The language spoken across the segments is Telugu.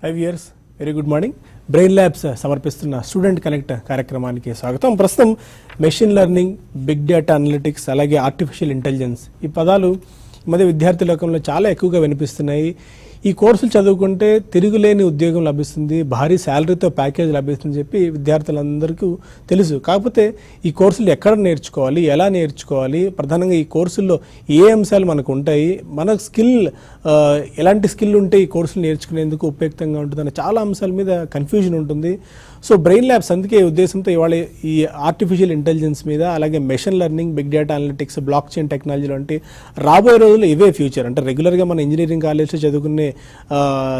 5 years very good morning. Brain labs సమర్పిస్తున్న స్టూడెంట్ కనెక్ట్ కార్యక్రమానికి స్వాగతం. ప్రస్తుతం machine learning, big data analytics, అలాగే ఆర్టిఫిషియల్ ఇంటెలిజెన్స్ ఈ పదాలు ఈ మధ్య విద్యార్థి లోకంలో చాలా ఎక్కువగా వినిపిస్తున్నాయి. ఈ కోర్సులు చదువుకుంటే తిరుగులేని ఉద్యోగం లభిస్తుంది, భారీ శాలరీతో ప్యాకేజ్ లభిస్తుందని చెప్పి విద్యార్థులందరికీ తెలుసు. కాకపోతే ఈ కోర్సులు ఎక్కడ నేర్చుకోవాలి, ఎలా నేర్చుకోవాలి, ప్రధానంగా ఈ కోర్సుల్లో ఏ అంశాలు మనకు ఉంటాయి, మన స్కిల్ ఎలాంటి స్కిల్ ఉంటే ఈ కోర్సులు నేర్చుకునేందుకు ఉపయుక్తంగా ఉంటుందన్న చాలా అంశాల మీద కన్ఫ్యూజన్ ఉంటుంది. సో బ్రెయిన్ ల్యాబ్స్ అందుకే ఉద్దేశంతో ఇవాళ ఈ ఆర్టిఫిషియల్ ఇంటెలిజెన్స్ మీద, అలాగే machine learning, big data analytics, blockchain technology వంటి రాబోయే రోజుల్లో ఇవే ఫ్యూచర్. అంటే రెగ్యులర్గా మన ఇంజనీరింగ్ కాలేజ్లో చదువుకునే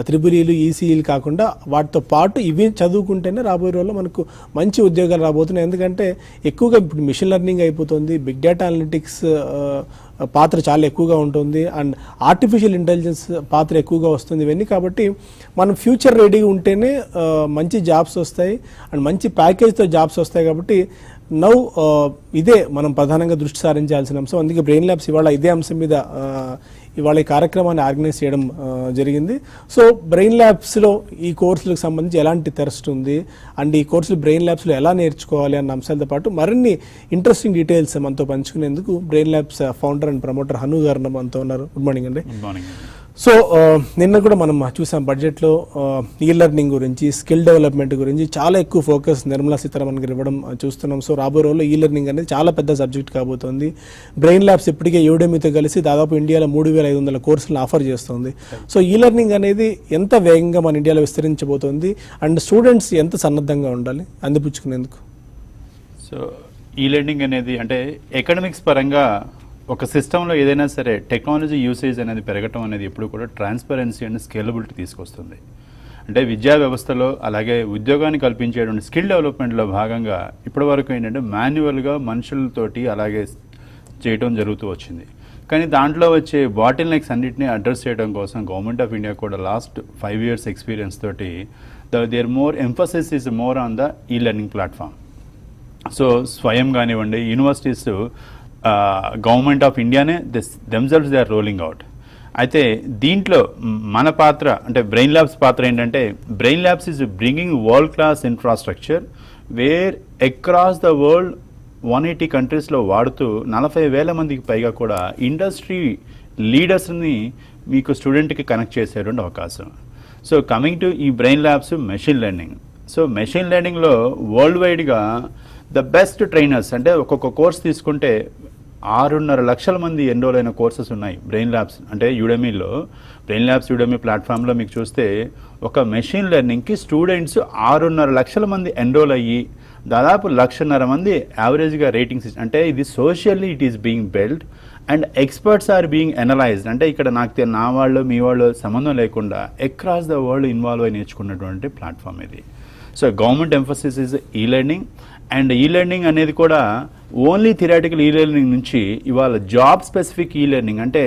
త్రిబులీలు, ఈసీఈలు కాకుండా వాటితో పాటు ఇవి చదువుకుంటేనే రాబోయే రోజుల్లో మనకు మంచి ఉద్యోగాలు రాబోతున్నాయి. ఎందుకంటే ఎక్కువగా ఇప్పుడు మిషన్ లెర్నింగ్ అయిపోతుంది, బిగ్ డేటా అనలిటిక్స్ పాత్ర చాలా ఎక్కువగా ఉంటుంది, అండ్ ఆర్టిఫిషియల్ ఇంటెలిజెన్స్ పాత్ర ఎక్కువగా వస్తుంది. ఇవన్నీ కాబట్టి మనం ఫ్యూచర్ రెడీగా ఉంటేనే మంచి జాబ్స్ వస్తాయి అండ్ మంచి ప్యాకేజ్తో జాబ్స్ వస్తాయి. కాబట్టి ఇదే మనం ప్రధానంగా దృష్టి సారించాల్సిన అంశం. అందుకే బ్రెయిన్ ల్యాబ్స్ ఇవాళ ఇదే అంశం మీద ఇవాళ ఈ కార్యక్రమాన్ని ఆర్గనైజ్ చేయడం జరిగింది. సో బ్రెయిన్ ల్యాబ్స్లో ఈ కోర్సులకు సంబంధించి ఎలాంటి థర్స్ట్ ఉంది అండ్ ఈ కోర్సులు బ్రెయిన్ ల్యాబ్స్లో ఎలా నేర్చుకోవాలి అన్న అంశాలతో పాటు మరిన్ని ఇంట్రెస్టింగ్ డీటెయిల్స్ మనతో పంచుకునేందుకు brain labs founder and promoter Hanu గారు మనతో ఉన్నారు. గుడ్ మార్నింగ్ అండి. Good morning. సో నిన్న కూడా మనం చూసాం బడ్జెట్లో ఈ లెర్నింగ్ గురించి, స్కిల్ డెవలప్మెంట్ గురించి చాలా ఎక్కువ ఫోకస్ నిర్మలా సీతారామన్ గారు ఇవ్వడం చూస్తున్నాం. సో రాబోయే రోజుల్లో ఈ లెర్నింగ్ అనేది చాలా పెద్ద సబ్జెక్ట్ కాబోతోంది. బ్రెయిన్ ల్యాబ్స్ ఇప్పటికే యూడెమీతో కలిసి దాదాపు ఇండియాలో 3,500 కోర్సులను ఆఫర్ చేస్తుంది. సో ఈ లెర్నింగ్ అనేది ఎంత వేగంగా మన ఇండియాలో విస్తరించబోతోంది అండ్ స్టూడెంట్స్ ఎంత సన్నద్ధంగా ఉండాలి అందిపుచ్చుకునేందుకు? సో ఈ లెర్నింగ్ అనేది అంటే ఎకడమిక్స్ పరంగా ఒక సిస్టంలో ఏదైనా సరే టెక్నాలజీ యూసేజ్ అనేది పెరగటం అనేది ఎప్పుడు కూడా ట్రాన్స్పరెన్సీ అండ్ స్కేలబిలిటీ తీసుకొస్తుంది. అంటే విద్యా వ్యవస్థలో అలాగే ఉద్యోగాన్ని కల్పించేటువంటి స్కిల్ డెవలప్మెంట్లో భాగంగా ఇప్పటివరకు ఏంటంటే మాన్యువల్గా మనుషులతోటి అలాగే చేయడం జరుగుతూ వచ్చింది. కానీ దాంట్లో వచ్చే బాటిల్ నెక్స్ అన్నింటినీ అడ్రస్ చేయడం కోసం గవర్నమెంట్ ఆఫ్ ఇండియా కూడా లాస్ట్ 5 years ఎక్స్పీరియన్స్ తోటి there more emphasis is more on the e learning platform. So Swayam కానివ్వండి, యూనివర్సిటీస్, గవర్నమెంట్ ఆఫ్ ఇండియానే themselves they are rolling out. అయితే దీంట్లో మన పాత్ర అంటే బ్రెయిన్ ల్యాబ్స్ పాత్ర ఏంటంటే, brain labs is bringing world class infrastructure where across the world 180 కంట్రీస్లో వాడుతూ 40,000 మందికి పైగా కూడా ఇండస్ట్రీ లీడర్స్ని మీకు స్టూడెంట్కి కనెక్ట్ చేసేటువంటి అవకాశం. సో కమింగ్ టు ఈ brain labs machine learning. So machine లెర్నింగ్లో వరల్డ్ వైడ్గా ద బెస్ట్ ట్రైనర్స్ అంటే ఒక్కొక్క కోర్స్ తీసుకుంటే 6.5 లక్షల మంది ఎన్రోల్ అయిన కోర్సెస్ ఉన్నాయి బ్రెయిన్ ల్యాబ్స్. అంటే యూడెమీలో బ్రెయిన్ ల్యాబ్స్ యూడెమీ ప్లాట్ఫామ్లో మీకు చూస్తే ఒక మెషిన్ లెర్నింగ్కి స్టూడెంట్స్ 6.5 లక్షల మంది ఎన్రోల్ అయ్యి దాదాపు 1,50,000 మంది యావరేజ్గా రేటింగ్స్. అంటే ఇది socially it is being build and experts are being analysed. అంటే ఇక్కడ నా వాళ్ళు మీ వాళ్ళు సంబంధం లేకుండా అక్రాస్ ద వరల్డ్ ఇన్వాల్వ్ అయి నేర్చుకున్నటువంటి ప్లాట్ఫామ్ ఇది. సో గవర్నమెంట్ ఎంఫసిస్ ఇస్ ఈ లెర్నింగ్ అండ్ ఈ లెర్నింగ్ అనేది కూడా ఓన్లీ థియరాటికల్ ఈ లెర్నింగ్ నుంచి ఇవాళ జాబ్ స్పెసిఫిక్ ఈ లెర్నింగ్. అంటే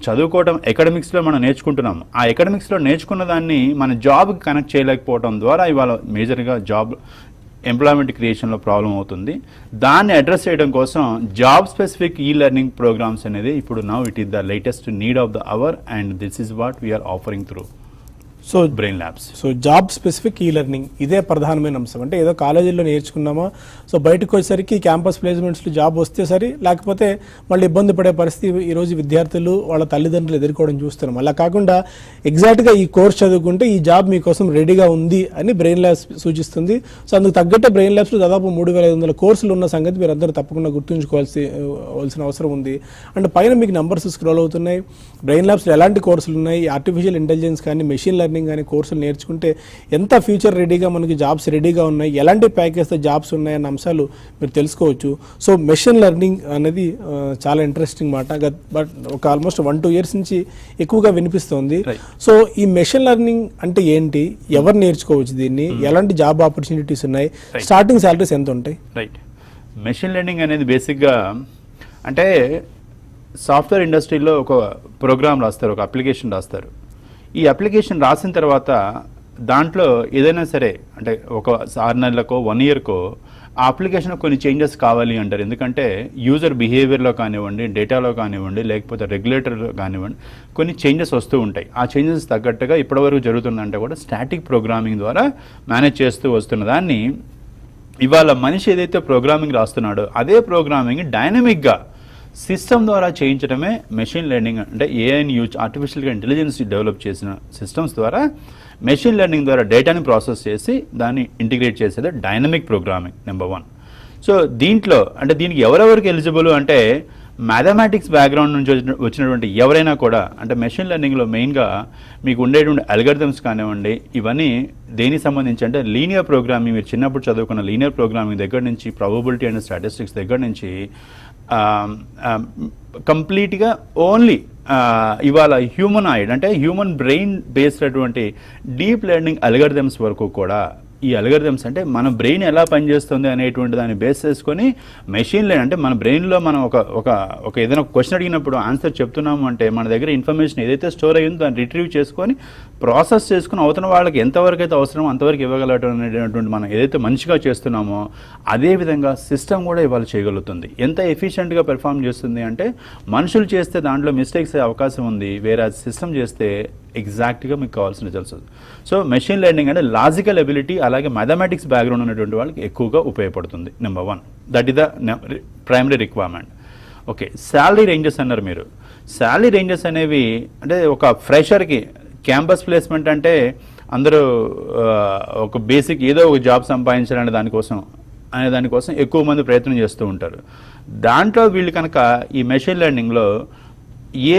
చదువుకోవడం ఎకడమిక్స్లో మనం నేర్చుకుంటున్నాం, ఆ ఎకడమిక్స్లో నేర్చుకున్న దాన్ని మన జాబ్కి కనెక్ట్ చేయలేకపోవడం ద్వారా ఇవాళ మేజర్గా జాబ్ ఎంప్లాయ్మెంట్ క్రియేషన్లో ప్రాబ్లం అవుతుంది. దాన్ని అడ్రస్ చేయడం కోసం job specific e learning programs అనేది ఇప్పుడు now it is the latest need of the hour and this is what we are offering through so brain labs. So job specific e learning ఇదే ప్రధానమైన అంశం. అంటే ఏదో కాలేజీలో నేర్చుకున్నామా, సో బయటకు వచ్చేసరికి క్యాంపస్ ప్లేస్మెంట్స్లో జాబ్ వస్తే సరి, లేకపోతే మళ్ళీ ఇబ్బంది పడే పరిస్థితి ఈరోజు విద్యార్థులు వాళ్ళ తల్లిదండ్రులు ఎదుర్కోవడం చూస్తున్నాం. అలా కాకుండా ఎగ్జాక్ట్గా ఈ కోర్స్ చదువుకుంటే ఈ జాబ్ మీకోసం రెడీగా ఉంది అని బ్రెయిన్ ల్యాబ్స్ సూచిస్తుంది. సో అందుకు తగ్గట్టే బ్రెయిన్ ల్యాబ్స్లో దాదాపు 3,500 కోర్సులు ఉన్న సంగతి మీరు అందరూ తప్పకుండా గుర్తుంచుకోవాల్సిన అవసరం ఉంది. అండ్ పైన మీకు నంబర్స్ స్క్రోల్ అవుతున్నాయి. బ్రెయిన్ ల్యాబ్స్లో ఎలాంటి కోర్సులు ఉన్నాయి, ఆర్టిఫిషియల్ ఇంటెలిజెన్స్ కానీ, మెషిన్ లెర్నింగ్ కానీ కోర్సులు నేర్చుకుంటే ఎంత ఫ్యూచర్ రెడీగా మనకి జాబ్స్ రెడీగా ఉన్నాయి, ఎలాంటి ప్యాకేజ్తో జాబ్స్ ఉన్నాయన్న అంశాలు మీరు తెలుసుకోవచ్చు. సో మెషిన్ లెర్నింగ్ అనేది చాలా ఇంట్రెస్టింగ్ మాట. బట్ ఒక ఆల్మోస్ట్ 1-2 years నుంచి ఎక్కువగా వినిపిస్తోంది. సో ఈ మెషిన్ లెర్నింగ్ అంటే ఏంటి, ఎవరు నేర్చుకోవచ్చు దీన్ని, ఎలాంటి జాబ్ ఆపర్చునిటీస్ ఉన్నాయి, స్టార్టింగ్ సాలరీస్ ఎంత ఉంటాయి? రైట్. మెషిన్ లెర్నింగ్ అనేది బేసిక్గా అంటే సాఫ్ట్వేర్ ఇండస్ట్రీలో ఒక ప్రోగ్రామ్ రాస్తారు, ఒక అప్లికేషన్ రాస్తారు. ఈ అప్లికేషన్ రాసిన తర్వాత దాంట్లో ఏదైనా సరే అంటే ఒక 6 నెలలకో 1 yearకో ఆ అప్లికేషన్ కొన్ని చేంజెస్ కావాలి అంటారు. ఎందుకంటే యూజర్ బిహేవియర్లో కానివ్వండి, డేటాలో కానివ్వండి, లేకపోతే రెగ్యులేటర్లో కానివ్వండి, కొన్ని చేంజెస్ వస్తూ ఉంటాయి. ఆ చేంజెస్ తగ్గట్టుగా ఇప్పటివరకు జరుగుతుందంటే కూడా స్టాటిక్ ప్రోగ్రామింగ్ ద్వారా మేనేజ్ చేస్తూ వస్తున్న దాన్ని ఇవాళ మనిషి ఏదైతే ప్రోగ్రామింగ్ రాస్తున్నాడో అదే ప్రోగ్రామింగ్ డైనమిక్గా సిస్టమ్ ద్వారా చేయించడమే మెషిన్ లెర్నింగ్. అంటే ఏఐని యూజ్ ఆర్టిఫిషియల్గా ఇంటెలిజెన్స్ డెవలప్ చేసిన సిస్టమ్స్ ద్వారా మెషిన్ లెర్నింగ్ ద్వారా డేటాని ప్రాసెస్ చేసి దాన్ని ఇంటిగ్రేట్ చేసేది డైనమిక్ ప్రోగ్రామింగ్ నెంబర్ 1. సో దీంట్లో అంటే దీనికి ఎవరెవరికి ఎలిజిబుల్ అంటే మ్యాథమెటిక్స్ బ్యాక్గ్రౌండ్ నుంచి వచ్చినటువంటి ఎవరైనా కూడా, అంటే మెషిన్ లెర్నింగ్లో మెయిన్గా మీకు ఉండేటువంటి అల్గరిథమ్స్ కానివ్వండి, ఇవన్నీ దేనికి సంబంధించి అంటే లీనియర్ ప్రోగ్రామింగ్, మీరు చిన్నప్పుడు చదువుకున్న లీనియర్ ప్రోగ్రామింగ్ దగ్గర నుంచి ప్రాబబిలిటీ అండ్ స్టాటిస్టిక్స్ దగ్గర నుంచి కంప్లీట్గా ఓన్లీ ఇవాళ హ్యూమనాయిడ్ అంటే హ్యూమన్ బ్రెయిన్ బేస్డ్ అటువంటి డీప్ లెర్నింగ్ అల్గరిథమ్స్ వరకు కూడా ఈ అల్గరిథమ్స్ అంటే మన బ్రెయిన్ ఎలా పనిచేస్తుంది అనేటువంటి దాన్ని బేస్ చేసుకొని మెషిన్ లెర్నింగ్ అంటే మన బ్రెయిన్లో మనం ఒక ఏదైనా క్వశ్చన్ అడిగినప్పుడు ఆన్సర్ చెప్తున్నాము అంటే మన దగ్గర ఇన్ఫర్మేషన్ ఏదైతే స్టోర్ అయ్యిందో దాన్ని రిట్రీవ్ చేసుకొని ప్రాసెస్ చేసుకుని అవుతున్న వాళ్ళకి ఎంతవరకు అయితే అవసరమో అంతవరకు ఇవ్వగలగడం అనేటువంటి మనం ఏదైతే మంచిగా చేస్తున్నామో అదేవిధంగా సిస్టమ్ కూడా ఇవాళ చేయగలుగుతుంది. ఎంత ఎఫిషియెంట్గా పెర్ఫామ్ చేస్తుంది అంటే మనుషులు చేస్తే దాంట్లో మిస్టేక్స్ అయ్యే అవకాశం ఉంది, వేరే సిస్టమ్ చేస్తే ఎగ్జాక్ట్గా మీకు కావాల్సిన రిజల్ట్స్. సో మెషిన్ లెర్నింగ్ అంటే లాజికల్ ఎబిలిటీ అలాగే మ్యాథమెటిక్స్ బ్యాక్గ్రౌండ్ ఉన్నటువంటి వాళ్ళకి ఎక్కువగా ఉపయోగపడుతుంది. Number 1 that is the primary requirement. Okay, salary ranges అన్నారు మీరు. శాలరీ రేంజెస్ అనేవి అంటే ఒక ఫ్రెషర్కి క్యాంపస్ ప్లేస్మెంట్ అంటే అందరూ ఒక బేసిక్ ఏదో ఒక జాబ్ సంపాదించాలనే దానికోసం ఎక్కువ మంది ప్రయత్నం చేస్తూ ఉంటారు. దాంట్లో వీళ్ళు కనుక ఈ మెషిన్ లెర్నింగ్లో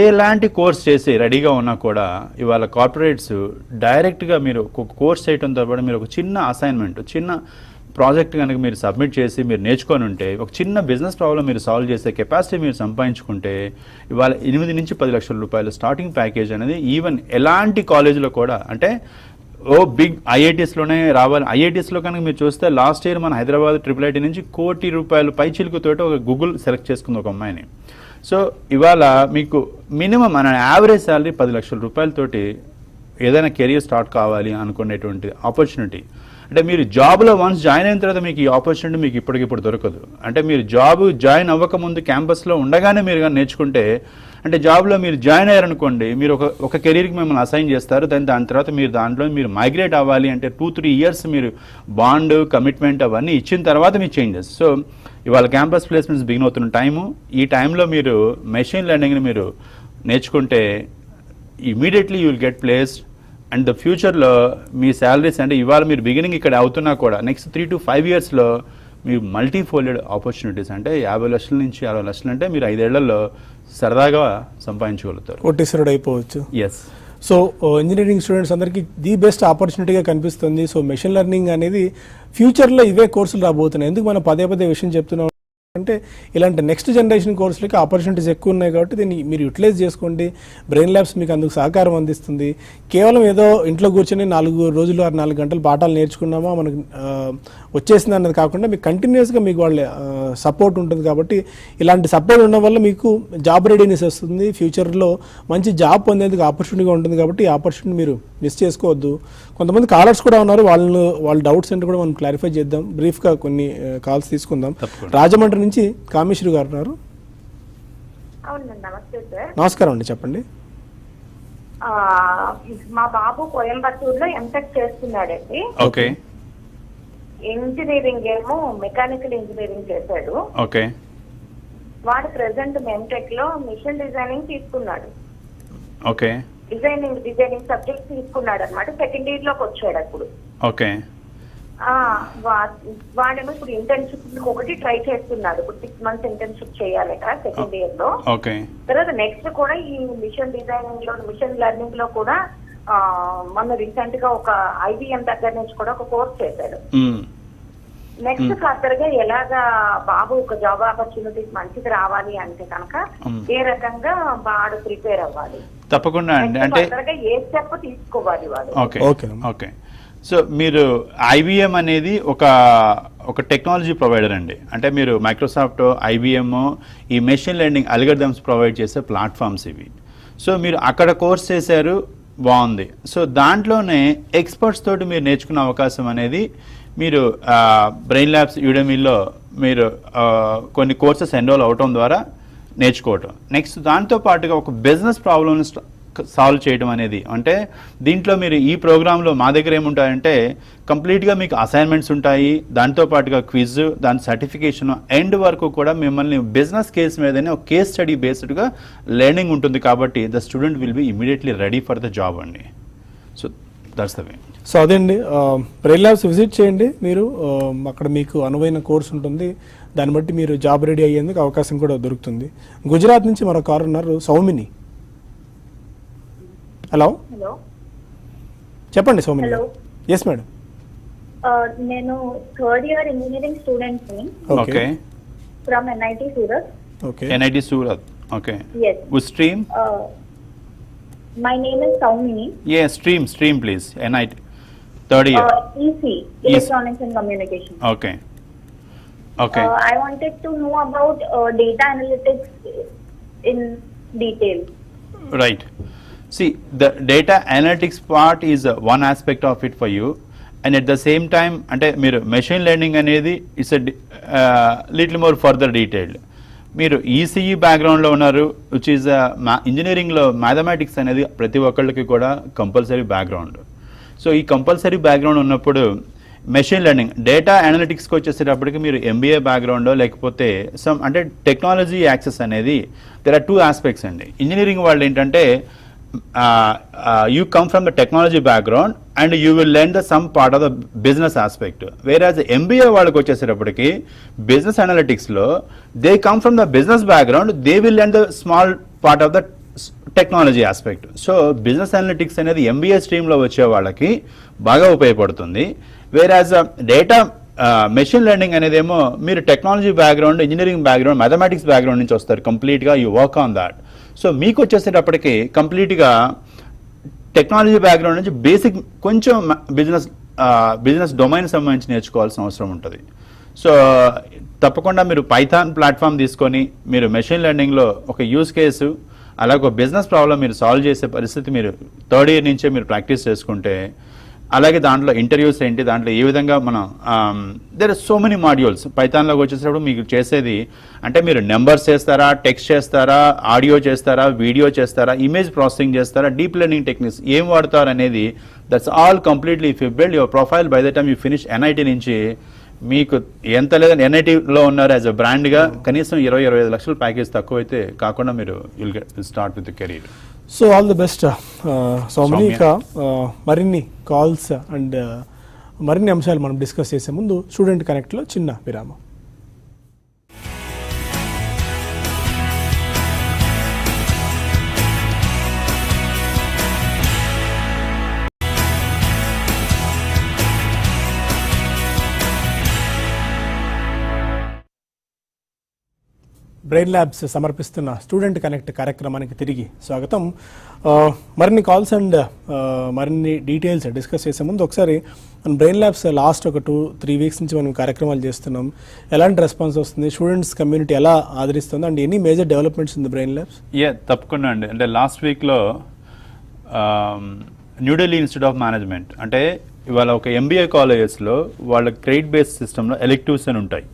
ఎలాంటి కోర్స్ చేసి రెడీగా ఉన్నా కూడా ఇవాళ కార్పొరేట్స్ డైరెక్ట్గా మీరు ఒక కోర్స్ చేయడంతో పాటు మీరు ఒక చిన్న అసైన్మెంట్, చిన్న ప్రాజెక్ట్ కనుక మీరు సబ్మిట్ చేసి మీరు నేర్చుకొని ఉంటే ఒక చిన్న బిజినెస్ ప్రాబ్లం మీరు సాల్వ్ చేసే కెపాసిటీ మీరు సంపాదించుకుంటే ఇవాళ 8 నుంచి 10 లక్షల రూపాయలు స్టార్టింగ్ ప్యాకేజ్ అనేది ఈవెన్ ఎలాంటి కాలేజీలో కూడా అంటే బిగ్ ఐఐటీస్లోనే రావాలి. ఐఐటీస్లో కనుక మీరు చూస్తే లాస్ట్ ఇయర్ మన హైదరాబాద్ IIIT నుంచి ₹1 కోటి పై చిలుకుతోటి ఒక గూగుల్ సెలెక్ట్ చేసుకుంది ఒక అమ్మాయిని. సో ఇవాళ మీకు మినిమం మన యావరేజ్ శాలరీ 10 లక్షల రూపాయలతోటి ఏదైనా కెరియర్ స్టార్ట్ కావాలి అనుకునేటువంటి ఆపర్చునిటీ. అంటే మీరు జాబ్లో వన్స్ జాయిన్ అయిన తర్వాత మీకు ఈ ఆపర్చునిటీ మీకు ఇప్పటికిప్పుడు దొరకదు. అంటే మీరు జాబ్ జాయిన్ అవ్వకముందు క్యాంపస్లో ఉండగానే మీరు కానీ నేర్చుకుంటే అంటే జాబ్లో మీరు జాయిన్ అయ్యారనుకోండి, మీరు ఒక కెరీర్కి మిమ్మల్ని అసైన్ చేస్తారు. దాని తర్వాత మీరు మైగ్రేట్ అవ్వాలి అంటే 2-3 ఇయర్స్ మీరు బాండ్ కమిట్మెంట్ అవన్నీ ఇచ్చిన తర్వాత మీరు చేంజెస్. సో ఇవాళ క్యాంపస్ ప్లేస్మెంట్స్ బిగిన్ అవుతున్న టైము, ఈ టైంలో మీరు మెషిన్ లెర్నింగ్ని మీరు నేర్చుకుంటే immediately you will get placed. And the ఫ్యూచర్లో మీ శాలరీస్ అంటే ఇవాళ మీరు బిగినింగ్ ఇక్కడ అవుతున్నా కూడా నెక్స్ట్ 3 to 5 ఇయర్స్లో మీరు మల్టీఫోల్డెడ్ ఆపర్చునిటీస్ అంటే 50 లక్షల నుంచి 60 లక్షలు అంటే మీరు 5 ఏళ్లలో సరదాగా సంపాదించగలుగుతారు, కోటీశ్వరుడు అయిపోవచ్చు. ఎస్. సో ఇంజనీరింగ్ స్టూడెంట్స్ అందరికీ ది బెస్ట్ ఆపర్చునిటీగా కనిపిస్తుంది. సో మెషిన్ లెర్నింగ్ అనేది ఫ్యూచర్లో ఇవే కోర్సులు రాబోతున్నాయి. ఎందుకు మనం పదే విషయం చెప్తున్నాం అంటే ఇలాంటి నెక్స్ట్ జనరేషన్ కోర్సులకి ఆపర్చునిటీస్ ఎక్కువ ఉన్నాయి కాబట్టి దీన్ని మీరు యూటిలైజ్ చేసుకోండి. బ్రెయిన్ ల్యాబ్స్ మీకు అందుకు సహకారం అందిస్తుంది. కేవలం ఏదో ఇంట్లో కూర్చొని 4 రోజులు 4 గంటలు పాఠాలు నేర్చుకున్నామా మనకు వచ్చేసింది అన్నది కాకుండా మీకు కంటిన్యూస్గా మీకు వాళ్ళ సపోర్ట్ ఉంటుంది. కాబట్టి ఇలాంటి సపోర్ట్ ఉండడం వల్ల మీకు జాబ్ రెడీనెస్ వస్తుంది. ఫ్యూచర్లో మంచి జాబ్ పొందేందుకు ఆపర్చునిటీగా ఉంటుంది. కాబట్టి ఈ ఆపర్చునిటీ మీరు మిస్ చేసుకోవద్దు. కొంతమంది కాలర్స్ కూడా ఉన్నారు, వాళ్ళ డౌట్స్ అంటే కూడా మనం క్లారిఫై చేద్దాం. బ్రీఫ్గా కొన్ని కాల్స్ తీసుకుందాం. రాజమండ్రి నుంచి కామేశ్వరి గారు ఉన్నారు. నమస్కారం అండి, చెప్పండి. మా బాబు కోయంబత్తూరులో ఎంటెక్ చేస్తున్నాడండి. ఓకే. ఇంజనీరింగ్ ఏమో మెకానికల్ ఇంజనీరింగ్ చేశాడు. ఓకే. వాడు ప్రెసెంట్ ఎంటెక్ లో మిషన్ డిజైనింగ్ తీసుకున్నాడు. ఓకే. డిజైనింగ్ సబ్జెక్ట్ తీసుకున్నాడు అనమాట. సెకండ్ ఇయర్ లోకి వచ్చాడు అప్పుడు. ఓకే. వాడేమో ఇప్పుడు ఇంటర్న్షిప్ ఒకటి ట్రై చేస్తున్నాడు. ఇప్పుడు 6 months ఇంటర్న్షిప్ చేయాలట సెకండ్ ఇయర్ లో. ఓకే. తర్వాత నెక్స్ట్ కూడా ఈ మిషన్ డిజైనింగ్ లో మిషన్ లెర్నింగ్ లో కూడా మొన్న రీసెంట్ గా ఒక IBM దగ్గర నుంచి కూడా ఒక కోర్స్ చేశాడు. నెక్స్ట్ ఫర్దర్ గా ఎలాగా బాబు ఒక జాబ్ ఆపర్చునిటీస్ మంచిది రావాలి అంటే కనుక ఏ రకంగా వాడు ప్రిపేర్ అవ్వాలి? తప్పకుండా అండి. అంటే ఏ స్టెప్ తీసుకోవాలి వాడు? ఓకే. ఓకే. సో మీరు IBM అనేది ఒక టెక్నాలజీ ప్రొవైడర్ అండి. అంటే మీరు మైక్రోసాఫ్ట్, IBM ఈ మెషిన్ లెర్నింగ్ అల్గరిథమ్స్ ప్రొవైడ్ చేసే ప్లాట్ఫామ్స్ ఇవి. సో మీరు అక్కడ కోర్స్ చేశారు, బాగుంది. సో దాంట్లోనే ఎక్స్పర్ట్స్ తోటి మీరు నేర్చుకునే అవకాశం అనేది మీరు బ్రెయిన్ ల్యాబ్స్ యూడెమీలో మీరు కొన్ని కోర్సెస్ ఎన్రోల్ అవటం ద్వారా నేర్చుకోవటం. నెక్స్ట్ దాంతో పాటుగా ఒక బిజినెస్ ప్రాబ్లమ్ని సాల్వ్ చేయడం అనేది, అంటే దీంట్లో మీరు ఈ ప్రోగ్రాంలో మా దగ్గర ఏముంటాయంటే కంప్లీట్గా మీకు అసైన్మెంట్స్ ఉంటాయి, దాంతో పాటుగా క్విజ్, దాని సర్టిఫికేషన్, ఎండ్ వరకు కూడా మిమ్మల్ని బిజినెస్ కేస్ మీదనే ఒక కేస్ స్టడీ బేస్డ్గా లెర్నింగ్ ఉంటుంది. కాబట్టి the student will be immediately ready for the job అండి. So that's the way. So అదండి, బ్రెయిన్ ల్యాబ్స్ విజిట్ చేయండి మీరు. అక్కడ మీకు అనువైన కోర్స్ ఉంటుంది, దాన్ని బట్టి మీరు జాబ్ రెడీ అయ్యేందుకు అవకాశం కూడా దొరుకుతుంది. గుజరాత్ నుంచి మరో కారు ఉన్నారు, సౌమిని. హలో, చెప్పండి సౌమిని. Yes madam. నేను థర్డ్ ఇయర్ ఇంజనీరింగ్ స్టూడెంట్ ని. Okay. From NIT Surat. Okay. NIT Surat. Okay. Yes. Which stream? My name is Saumini. Yeah, stream please. NIT. Third year. EC, Electronics and Communication. Okay. Okay. I wanted to know about data analytics in detail. Right. See, the data analytics part is one aspect of it for you, and at the same time, ante మీరు machine learning అనేది is a little more further detailed. మీరు ఈసీఈ బ్యాక్గ్రౌండ్లో ఉన్నారు, విచ్ ఈజ్ ఇంజనీరింగ్లో మ్యాథమెటిక్స్ అనేది ప్రతి ఒక్కళ్ళకి కూడా కంపల్సరీ బ్యాక్గ్రౌండ్. సో ఈ కంపల్సరీ బ్యాక్గ్రౌండ్ ఉన్నప్పుడు మెషిన్ లెర్నింగ్, డేటా అనలిటిక్స్కి వచ్చేసేటప్పటికి మీరు ఎంబీఏ బ్యాక్గ్రౌండ్ లేకపోతే సమ్ అంటే టెక్నాలజీ యాక్సెస్ అనేది దెర్ ఆర్ టూ ఆస్పెక్ట్స్ అండి. ఇంజనీరింగ్ వాళ్ళు ఏంటంటే you come from the technology background and you will learn the some part of the business aspect, whereas MBA వాళ్ళకి వచ్చేసేటప్పటికి business analytics లో they come from the business background, they will learn the small part of the technology aspect. So business analytics అనేది ఎంబీఏ స్ట్రీమ్లో వచ్చే వాళ్ళకి బాగా ఉపయోగపడుతుంది. వేరాజ్ డేటా మెషిన్ లెర్నింగ్ అనేదేమో మీరు technology background, engineering background, mathematics background నుంచి వస్తారు, కంప్లీట్గా you work on that. So మీకు వచ్చేసేటప్పటికి కంప్లీట్గా టెక్నాలజీ బ్యాక్గ్రౌండ్ నుంచి బేసిక్ కొంచెం బిజినెస్ డొమైన్ సంబంధించి నేర్చుకోవాల్సిన అవసరం ఉంటుంది. సో తప్పకుండా మీరు పైథాన్ ప్లాట్ఫామ్ తీసుకొని మీరు మెషిన్ లెర్నింగ్లో ఒక యూజ్ కేసు అలాగే ఒక బిజినెస్ ప్రాబ్లం మీరు సాల్వ్ చేసే పరిస్థితి మీరు థర్డ్ ఇయర్ నుంచే మీరు ప్రాక్టీస్ చేసుకుంటే, అలాగే దాంట్లో ఇంటర్వ్యూస్ ఏంటి, దాంట్లో ఏ విధంగా మనం there are so many modules. పైథాన్లోకి వచ్చేటప్పుడు మీకు చేసేది అంటే మీరు నెంబర్స్ చేస్తారా, టెక్స్ట్ చేస్తారా, ఆడియో చేస్తారా, వీడియో చేస్తారా, ఇమేజ్ ప్రాసెసింగ్ చేస్తారా, డీప్ లెర్నింగ్ టెక్నిక్స్ ఏం వాడతారు అనేది that's all completely if you build your profile by the time you finish NIT నుంచి మీకు ఎంత లేదని ఎన్ఐటీలో ఉన్నారు యాజ్ అ బ్రాండ్గా కనీసం 20-25 లక్షల ప్యాకేజ్ తక్కువ అయితే కాకుండా మీరు will start with career. So all the best Saumini. ఇక మరిన్ని కాల్స్ అండ్ మరిన్ని అంశాలు మనం డిస్కస్ చేసే ముందు స్టూడెంట్ కనెక్ట్లో చిన్న విరామం. బ్రెయిన్ ల్యాబ్స్ సమర్పిస్తున్న స్టూడెంట్ కనెక్ట్ కార్యక్రమానికి తిరిగి స్వాగతం. మరిన్ని కాల్స్ అండ్ మరిన్ని డీటెయిల్స్ డిస్కస్ చేసే ముందు ఒకసారి మన బ్రెయిన్ ల్యాబ్స్ లాస్ట్ ఒక 2-3 వీక్స్ నుంచి మనం కార్యక్రమాలు చేస్తున్నాం. ఎలాంటి రెస్పాన్స్ వస్తుంది, స్టూడెంట్స్ కమ్యూనిటీ ఎలా ఆదరిస్తుంది, అండ్ ఎనీ మేజర్ డెవలప్మెంట్స్ ఉంది బ్రెయిన్ ల్యాబ్స్? తప్పకుండా అండి. అంటే లాస్ట్ వీక్లో న్యూఢిల్లీ ఇన్స్టిట్యూట్ ఆఫ్ మేనేజ్మెంట్ అంటే ఇవాళ ఒక ఎంబీఏ కాలేజెస్లో వాళ్ళ క్రెడిట్ బేస్డ్ సిస్టంలో ఎలెక్టివ్స్ అని ఉంటాయి.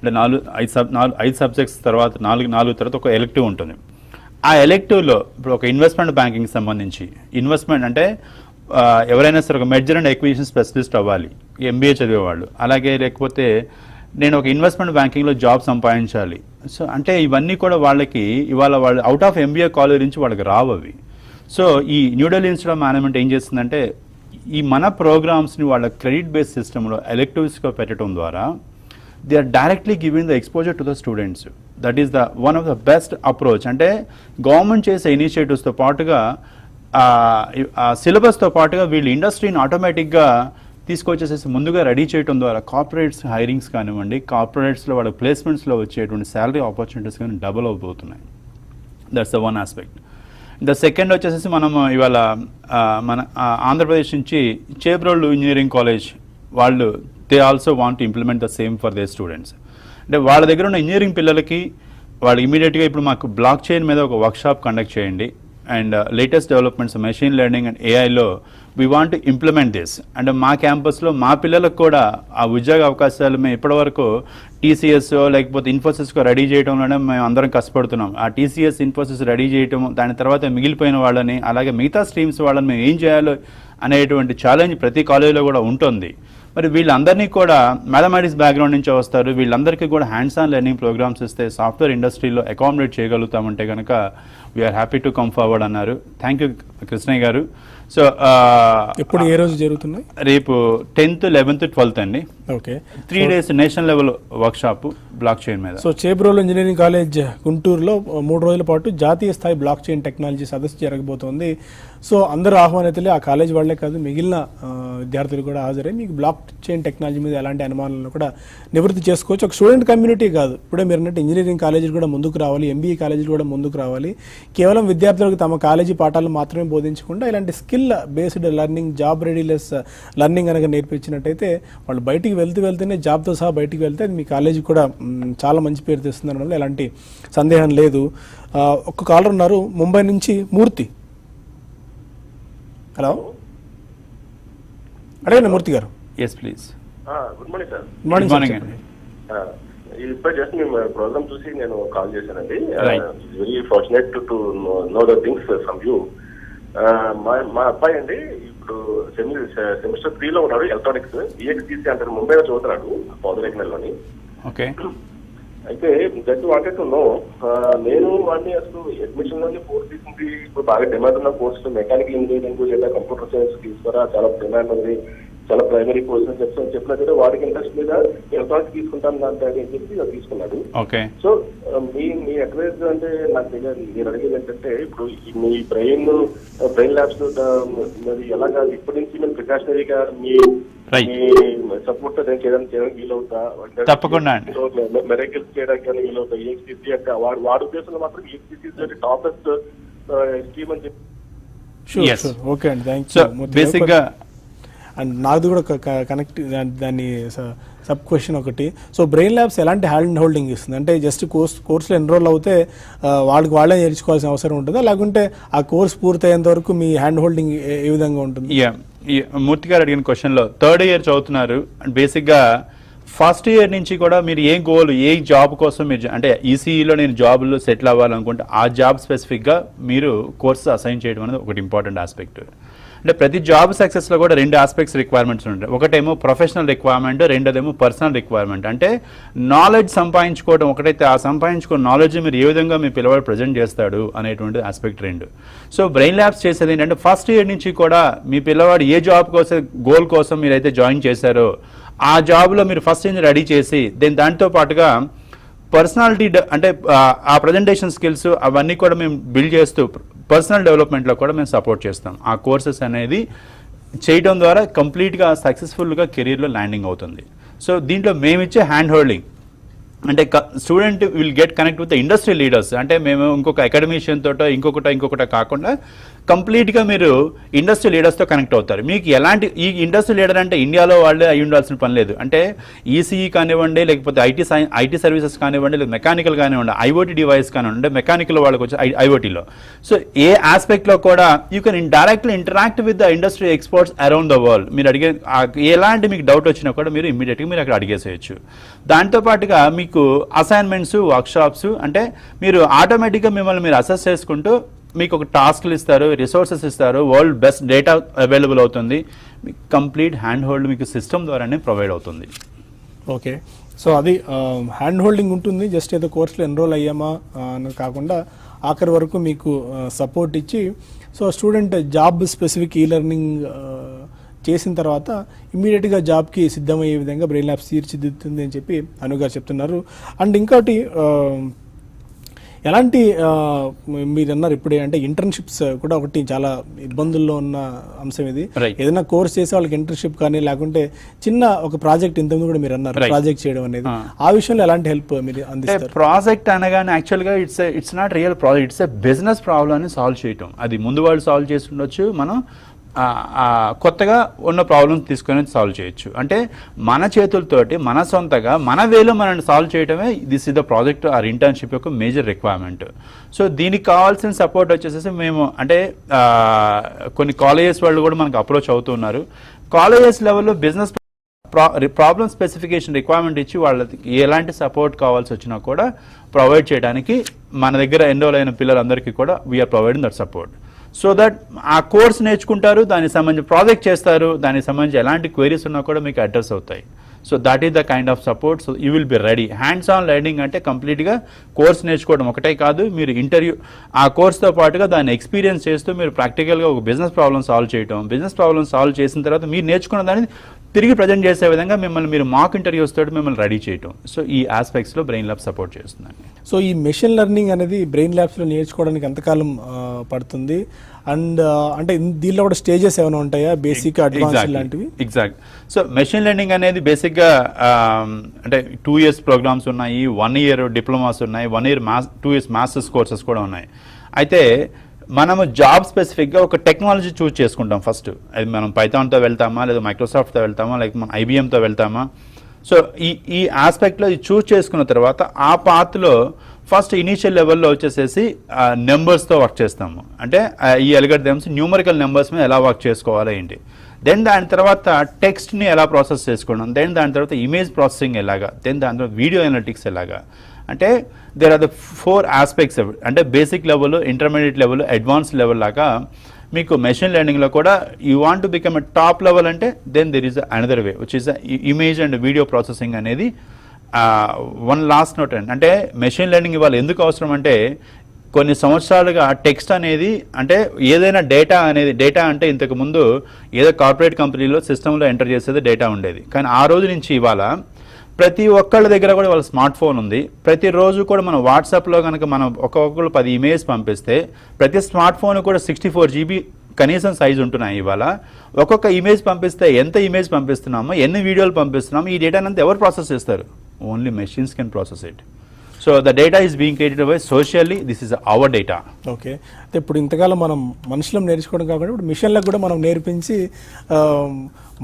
అంటే 5 సబ్జెక్ట్స్ తర్వాత 4 తర్వాత ఒక ఎలెక్టివ్ ఉంటుంది. ఆ ఎలెక్టివ్లో ఇప్పుడు ఒక ఇన్వెస్ట్మెంట్ బ్యాంకింగ్ సంబంధించి ఇన్వెస్ట్మెంట్ అంటే ఎవరైనా సరే ఒక మెర్జర్ అండ్ ఎక్విజిషన్ స్పెషలిస్ట్ అవ్వాలి ఎంబీఏ చదివేవాళ్ళు, అలాగే లేకపోతే నేను ఒక ఇన్వెస్ట్మెంట్ బ్యాంకింగ్లో జాబ్ సంపాదించాలి. సో అంటే ఇవన్నీ కూడా వాళ్ళకి ఇవాళ వాళ్ళు అవుట్ ఆఫ్ ఎంబీఏ కాలేజ్ నుంచి వాళ్ళకి రావు అవి. సో ఈ న్యూఢిల్లీ ఇన్స్టిట్యూట్ ఆఫ్ మేనేజ్మెంట్ ఏం చేస్తుందంటే ఈ మన ప్రోగ్రామ్స్ని వాళ్ళ క్రెడిట్ బేస్డ్ సిస్టంలో ఎలెక్టివ్స్గా పెట్టడం ద్వారా they are directly giving the exposure to the students. That is the one of the best approach. అంటే గవర్నమెంట్ చేసే ఇనిషియేటివ్స్తో పాటుగా సిలబస్తో పాటుగా వీళ్ళు ఇండస్ట్రీని ఆటోమేటిక్గా తీసుకొచ్చేసేసి ముందుగా రెడీ చేయడం ద్వారా కార్పొరేట్స్ హైరింగ్స్ కానివ్వండి, కార్పొరేట్స్లో వాళ్ళ ప్లేస్మెంట్స్లో వచ్చేటువంటి శాలరీ ఆపర్చునిటీస్ కానీ డబుల్ అవుతున్నాయి. That's the one aspect. The second వచ్చేసేసి మనం ఇవాళ మన ఆంధ్రప్రదేశ్ నుంచి చేబ్రోలు ఇంజనీరింగ్ కాలేజ్ వాళ్ళు they also want to implement the same for their students. అంటే వాళ్ళ దగ్గర ఉన్న ఇంజనీరింగ్ పిల్లలకి వాళ్ళు ఇమీడియట్గా ఇప్పుడు మాకు బ్లాక్ చైన్ మీద ఒక వర్క్షాప్ కండక్ట్ చేయండి, and latest developments machine learning and ఏఐలో we want to implement this. అంటే మా క్యాంపస్లో మా పిల్లలకు కూడా ఆ ఉద్యోగ అవకాశాలు మేము ఇప్పటివరకు టీసీఎస్ లేకపోతే ఇన్ఫోసిస్కో రెడీ చేయడంలోనే మేము అందరం కష్టపడుతున్నాం. ఆ టీసీఎస్ ఇన్ఫోసిస్ రెడీ చేయటం, దాని తర్వాత మిగిలిపోయిన వాళ్ళని అలాగే మిగతా స్ట్రీమ్స్ వాళ్ళని మేము ఏం చేయాలో అనేటువంటి ఛాలెంజ్ ప్రతి కాలేజీలో కూడా ఉంటుంది. మరి వీళ్ళందరినీ కూడా మ్యాథమెటిక్స్ బ్యాక్గ్రౌండ్ నుంచి వస్తారు, వీళ్ళందరికీ కూడా హ్యాండ్స్ ఆన్ లెర్నింగ్ ప్రోగ్రామ్స్ ఇస్తే సాఫ్ట్వేర్ ఇండస్ట్రీలో అకామిడేట్ చేయగలుగుతామంటే కనుక we are happy to come forward అన్నారు. Thank you Krishnaiah garu. So ఎప్పుడు ఏ రోజు జరుగుతున్నాయి? రేపు 10th, 11th, 12th అండి. Okay, 3 days national level work shop block chain మీద. సో చేబ్రోల్ ఇంజనీరింగ్ కాలేజ్ గుంటూరులో 3 రోజుల పాటు జాతీయ స్థాయి బ్లాక్ చైన్ టెక్నాలజీ సదస్సు జరగబోతోంది. సో అందరూ ఆహ్వానితులే, ఆ కాలేజ్ వాళ్లే కాదు మిగిలిన విద్యార్థులు కూడా హాజరై మీకు బ్లాక్ చైన్ టెక్నాలజీ మీద ఎలాంటి అనుమానాలను కూడా నివృత్తి చేసుకోవచ్చు. ఒక స్టూడెంట్ కమ్యూనిటీ కాదు, ఇప్పుడే మీరు అన్నట్టు ఇంజనీరింగ్ కాలేజీలు కూడా ముందుకు రావాలి, ఎంబీఏ కాలేజీలు కూడా ముందుకు రావాలి. కేవలం విద్యార్థులకు తమ కాలేజీ పాఠాలు మాత్రమే బోధించకుండా ఇలాంటి skill based learning, job readiness learning అనగా నేర్పించినట్టయితే వాళ్ళు బయటికి వెళ్తేనే జాబ్తో సహా బయటికి వెళ్తే అది మీ కాలేజీ కూడా చాలా మంచి పేరు తెస్తుంది అనడంలో ఎలాంటి సందేహం లేదు. ఒక కాలర్ ఉన్నారు ముంబై నుంచి, మూర్తి. హలో, అడగండి Murthy garu. Yes please. Good morning sir. Good morning అండి. ఇప్పుడు జస్ట్ మేము ప్రోగ్రామ్ చూసి నేను కాల్ చేశానండి. Very fortunate to know the things from you. మా అబ్బాయి అండి ఇప్పుడు సెమిస్టర్ 3 లో ఉన్నాడు, ఎలక్ట్రానిక్స్ ఈఎక్స్టీసీ అంటారు, ముంబైలో చదువుతున్నాడు, పౌదరేఖనలోని. ఓకే. అయితే జస్ట్ వాంటెడ్ టు నో, నేను వాడిని అసలు అడ్మిషన్ లోని కోర్స్ తీసుకుంది, ఇప్పుడు బాగా డిమాండ్ ఉన్న కోర్సు మెకానికల్ ఇంజనీరింగ్ లేదా కంప్యూటర్ సైన్స్ తీసుకురా, చాలా డిమాండ్ ఉంది, చాలా ప్రైమరీ కోర్స్ అని చెప్పినట్టు వాడికి ఇంట్రెస్ట్ మీద ఎలక్ట్రానిక్స్ తీసుకుంటాను అంటే అని చెప్పి తీసుకున్నాడు. సో మీ అడ్వైజ్ అంటే నాకు నేను అడిగేది ఏంటంటే, ఇప్పుడు మీ బ్రెయిన్ ల్యాబ్స్ మరి ఎలాగా ఇప్పటి నుంచి మేము ప్రికాషనరీగా మీ సపోర్ట్ చేయడానికి వీలవుతా, తప్పకుండా మెరైకల్స్ చేయడానికి వీలవుతా, ఈఎక్స్టీసీ అంటే వాడి ఉద్దేశంలో మాత్రం ఈఎక్స్టీసీ టాపెస్ట్ స్కీమ్ అని చెప్పి. ఓకే అండి, థ్యాంక్ యూ. బేసిక్గా అండ్ నాది కూడా కనెక్ట్ దాన్ని సబ్ క్వశ్చన్ ఒకటి. సో బ్రెయిన్ ల్యాబ్స్ ఎలాంటి హ్యాండ్ హోల్డింగ్ ఇస్తుంది అంటే జస్ట్ కోర్సులో ఎన్రోల్ అవుతే వాళ్ళే నేర్చుకోవాల్సిన అవసరం ఉంటుందా, లేకుంటే ఆ కోర్స్ పూర్తయ్యేంత వరకు మీ హ్యాండ్ హోల్డింగ్ ఏ విధంగా ఉంటుంది? మూర్తి గారు అడిగిన క్వశ్చన్లో 3rd year చదువుతున్నారు. బేసిక్గా ఫస్ట్ ఇయర్ నుంచి కూడా మీరు ఏ గోల్, ఏ జాబ్ కోసం మీరు అంటే ఈసీఈలో నేను జాబ్లో సెటిల్ అవ్వాలనుకుంటే ఆ జాబ్ స్పెసిఫిక్గా మీరు కోర్సు అసైన్ చేయడం అనేది ఒకటి ఇంపార్టెంట్ ఆస్పెక్ట్. అంటే ప్రతి జాబ్ సక్సెస్లో కూడా 2 ఆస్పెక్ట్స్ రిక్వైర్మెంట్స్ ఉంటాయి. ఒకటేమో ప్రొఫెషనల్ రిక్వైర్మెంట్, రెండోదేమో పర్సనల్ రిక్వైర్మెంట్. అంటే నాలెడ్జ్ సంపాదించుకోవడం ఒకటైతే, ఆ సంపాదించుకున్న నాలెడ్జ్ మీరు ఏ విధంగా మీ పిల్లవాడు ప్రజెంట్ చేస్తాడు అనేటువంటి ఆస్పెక్ట్ 2. సో బ్రెయిన్ ల్యాబ్స్ చేసేది ఏంటంటే ఫస్ట్ ఇయర్ నుంచి కూడా మీ పిల్లవాడు ఏ జాబ్ కోసం, గోల్ కోసం మీరైతే జాయిన్ చేశారో ఆ జాబ్లో మీరు ఫస్ట్ నుంచి రెడీ చేసి దాంతో పాటుగా పర్సనాలిటీ అంటే ఆ ప్రజెంటేషన్ స్కిల్స్ అవన్నీ కూడా మేము బిల్డ్ చేస్తూ పర్సనల్ డెవలప్మెంట్లో కూడా మేము సపోర్ట్ చేస్తాం. ఆ కోర్సెస్ అనేది చేయడం ద్వారా కంప్లీట్గా సక్సెస్ఫుల్గా కెరీర్లో ల్యాండింగ్ అవుతుంది. సో దీంట్లో మేమిచ్చే హ్యాండ్ హోల్డింగ్ అంటే student will get connect with the industry leaders. అంటే మేము ఇంకొక అకాడమిషియన్ తోటో ఇంకొకట కాకుండా కంప్లీట్గా మీరు ఇండస్ట్రీ లీడర్స్తో కనెక్ట్ అవుతారు. మీకు ఎలాంటి ఈ ఇండస్ట్రీ లీడర్ అంటే ఇండియాలో వాళ్ళే అయి ఉండాల్సిన పని లేదు. అంటే ఈసీఈ కానివ్వండి, లేకపోతే ఐటీ సర్వీసెస్ కానివ్వండి, లేదా మెకానికల్ కానివ్వండి, ఐఓటీ డివైస్ కానివ్వండి, అంటే మెకానికల్ వాళ్ళకి వచ్చి ఐఓటీలో. సో ఏ ఆస్పెక్ట్లో కూడా you can directly interact with the industry experts around the world. మీరు అడిగే ఎలాంటి మీకు డౌట్ వచ్చినా కూడా మీరు ఇమ్మీడియట్గా మీరు అక్కడ అడిగేసేయచ్చు. దాంతోపాటుగా మీకు అసైన్మెంట్స్, వర్క్షాప్స్ అంటే మీరు ఆటోమేటిక్గా మిమ్మల్ని మీరు అసెస్ చేసుకుంటూ మీకు ఒక టాస్క్లు ఇస్తారు, రిసోర్సెస్ ఇస్తారు, వరల్డ్ బెస్ట్ డేటా అవైలబుల్ అవుతుంది, మీకు కంప్లీట్ హ్యాండ్ హోల్డ్ మీకు సిస్టమ్ ద్వారానే ప్రొవైడ్ అవుతుంది. ఓకే, సో అది హ్యాండ్ హోల్డింగ్ ఉంటుంది. జస్ట్ ఏదో కోర్సులో ఎన్రోల్ అయ్యామా అని కాకుండా ఆఖరి వరకు మీకు సపోర్ట్ ఇచ్చి, so student job specific e learning చేసిన తర్వాత ఇమ్మీడియట్గా జాబ్కి సిద్ధమయ్యే విధంగా బ్రెయిన్ ల్యాబ్స్ తీర్చిదిద్దుతుంది అని చెప్పి అనుగారు చెప్తున్నారు. అండ్ ఇంకోటి ఎలాంటి మీరు అన్నారు ఇప్పుడే అంటే ఇంటర్న్షిప్స్ కూడా ఒకటి చాలా ఇబ్బందుల్లో ఉన్న అంశం ఇది. ఏదైనా కోర్స్ చేసే వాళ్ళకి ఇంటర్న్షిప్ కానీ లేకుంటే చిన్న ఒక ప్రాజెక్ట్ ఇంతకుముందు కూడా మీరు అన్నారు ప్రాజెక్ట్ చేయడం అనేది, ఆ విషయంలో ఎలాంటి హెల్ప్ మీరు అందిస్తారు? ప్రాజెక్ట్ అనగానే యాక్చువల్గా it's not real project, it's a business problem ని సాల్వ్ చేయటం. అది ముందు వాళ్ళు సాల్వ్ చేసి ఉండొచ్చు, మనం కొత్తగా ఉన్న ప్రాబ్లమ్స్ తీసుకొని సాల్వ్ చేయొచ్చు. అంటే మన చేతులతోటి మన సొంతగా మన వేలో మనం సాల్వ్ చేయడమే this is the project or internship యొక్క మేజర్ రిక్వైర్మెంట్. సో దీనికి కావాల్సిన సపోర్ట్ వచ్చేసేసి మేము అంటే కొన్ని కాలేజెస్ వాళ్ళు కూడా మనకు అప్రోచ్ అవుతున్నారు. కాలేజెస్ లెవెల్లో బిజినెస్ ప్రాబ్లమ్ స్పెసిఫికేషన్ రిక్వైర్మెంట్ ఇచ్చి వాళ్ళకి ఎలాంటి సపోర్ట్ కావాల్సి వచ్చినా కూడా ప్రొవైడ్ చేయడానికి మన దగ్గర ఎన్రోల్ అయిన పిల్లలందరికీ కూడా we are providing that support. So that ఆ కోర్స్ నేర్చుకుంటారు, దానికి సంబంధించి ప్రాజెక్ట్ చేస్తారు, దానికి సంబంధించి ఎలాంటి క్వైరీస్ ఉన్నా కూడా మీకు అడ్రస్ అవుతాయి. So that is the kind of support. So you will be ready. Hands on learning అంటే కంప్లీట్గా కోర్స్ నేర్చుకోవడం ఒకటే కాదు, మీరు ఇంటర్వ్యూ ఆ కోర్స్తో పాటుగా దాన్ని ఎక్స్పీరియన్స్ చేస్తూ మీరు ప్రాక్టికల్గా ఒక బిజినెస్ ప్రాబ్లమ్ సాల్వ్ చేయడం, బిజినెస్ ప్రాబ్లమ్ సాల్వ్ చేసిన తర్వాత మీరు నేర్చుకున్న దాన్ని తిరిగి ప్రజెంట్ చేసే విధంగా మిమ్మల్ని మీరు మాక్ ఇంటర్వ్యూస్ తోటి మిమ్మల్ని రెడీ చేయడం. సో ఈ ఆస్పెక్ట్స్లో బ్రెయిన్ ల్యాబ్ సపోర్ట్ చేస్తుందండి. సో ఈ మెషిన్ లెర్నింగ్ అనేది బ్రెయిన్ ల్యాబ్స్లో నేర్చుకోవడానికి ఎంతకాలం పడుతుంది? అండ్ అంటే దీనిలో కూడా స్టేజెస్ ఏమైనా ఉంటాయా, బేసిక్ అడ్వాన్స్ లాంటివి? ఎగ్జాక్ట్. సో మెషిన్ లెర్నింగ్ అనేది బేసిక్గా అంటే 2 years ప్రోగ్రామ్స్ ఉన్నాయి, 1 year డిప్లొమాస్ ఉన్నాయి, 1 year 2 years మాస్టర్స్ కోర్సెస్ కూడా ఉన్నాయి. అయితే మనము జాబ్ స్పెసిఫిక్గా ఒక టెక్నాలజీ చూస్ చేసుకుంటాం ఫస్ట్. అది మనం పైథాన్తో వెళ్తామా, లేదా మైక్రోసాఫ్ట్తో వెళ్తామా, లేక మనం ఐబిఎంతో వెళ్తామా. సో ఈ ఆస్పెక్ట్లో ఇది చూస్ చేసుకున్న తర్వాత ఆ పాత్లో ఫస్ట్ ఇనీషియల్ లెవెల్లో వచ్చేసేసి నెంబర్స్తో వర్క్ చేస్తాము. అంటే ఈ అల్గారిథమ్స్ న్యూమరికల్ నెంబర్స్ మీద ఎలా వర్క్ చేసుకోవాలో ఏంటి. దెన్ దాని తర్వాత టెక్స్ట్ని ఎలా ప్రాసెస్ చేసుకోవడం, దెన్ దాని తర్వాత ఇమేజ్ ప్రాసెసింగ్ ఎలాగా, దెన్ దాని తర్వాత వీడియో అనలిటిక్స్ ఎలాగా. అంటే దేర్ ఆర్ ద 4 aspects. అంటే basic level, intermediate level, advance level లాగా మీకు మెషిన్ లెర్నింగ్లో కూడా you want to become a top level అంటే then there is another way which is image and video processing అనేది వన్ లాస్ట్ నోట్ అండి. అంటే మెషిన్ లెర్నింగ్ ఇవాళ ఎందుకు అవసరం అంటే కొన్ని సంవత్సరాలుగా టెక్స్ట్ అనేది అంటే ఏదైనా డేటా అంటే ఇంతకు ముందు ఏదో కార్పొరేట్ కంపెనీలో సిస్టంలో ఎంటర్ చేసేది డేటా ఉండేది. కానీ ఆ రోజు నుంచి ఇవాళ ప్రతి ఒక్కళ్ళ దగ్గర కూడా వాళ్ళ స్మార్ట్ ఫోన్ ఉంది. ప్రతిరోజు కూడా మనం వాట్సాప్లో కనుక మనం ఒక్కొక్కరు 10 ఇమేజ్ పంపిస్తే ప్రతి స్మార్ట్ ఫోన్ కూడా 64 GB కనీసం సైజు ఉంటున్నాయి. ఇవాళ ఒక్కొక్క ఇమేజ్ పంపిస్తే ఎంత ఇమేజ్ పంపిస్తున్నామో, ఎన్ని వీడియోలు పంపిస్తున్నామో, ఈ డేటాని అంతా ఎవరు ప్రాసెస్ చేస్తారు? Only machines can process it. So the data is being created by socially, this is our data. Okay. అయితే ఇప్పుడు ఇంతకాలం మనం మనుషులం నేర్చుకోవడం కాబట్టి ఇప్పుడు మిషన్లకు కూడా మనం నేర్పించి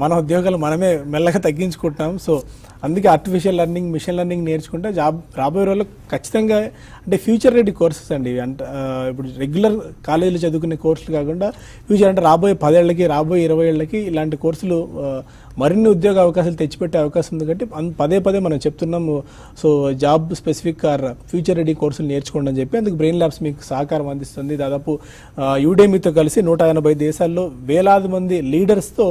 మన ఉద్యోగాలు మనమే మెల్లగా తగ్గించుకుంటున్నాం. సో అందుకే ఆర్టిఫిషియల్ లెర్నింగ్, మిషన్ లెర్నింగ్ నేర్చుకుంటే జాబ్ రాబోయే రోజుల్లో ఖచ్చితంగా అంటే ఫ్యూచర్ రెడీ కోర్సెస్ అండి. అంటే ఇప్పుడు రెగ్యులర్ కాలేజీలో చదువుకునే కోర్సులు కాకుండా ఫ్యూచర్ అంటే రాబోయే 10 ఏళ్ళకి, రాబోయే 20 ఏళ్ళకి ఇలాంటి కోర్సులు మరిన్ని ఉద్యోగ అవకాశాలు తెచ్చిపెట్టే అవకాశం ఉంది. కాబట్టి పదే మనం చెప్తున్నాము. So job specific are future ready కోర్సులు నేర్చుకోండి అని చెప్పి అందుకు బ్రెయిన్ ల్యాబ్స్ మీకు సహకారం అందిస్తుంది. దాదాపు యూడెమీతో కలిసి 180 దేశాల్లో వేలాది మంది లీడర్స్తో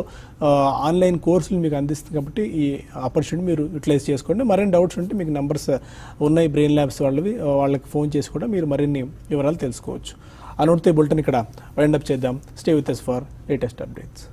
ఆన్లైన్ కోర్సులు మీకు అందిస్తుంది. కాబట్టి ఈ ఆపర్చునిటీ మీరు యూటిలైజ్ చేసుకోండి. మరిన్ని డౌట్స్ ఉంటే మీకు నంబర్స్ ఉన్నాయి బ్రెయిన్ ల్యాబ్స్ వాళ్ళకి ఫోన్ చేసి కూడా మీరు మరిన్ని వివరాలు తెలుసుకోవచ్చు. అనుకుంటే బులెటిన్ ఇక్కడ వైండప్ చేద్దాం. Stay with us for latest updates.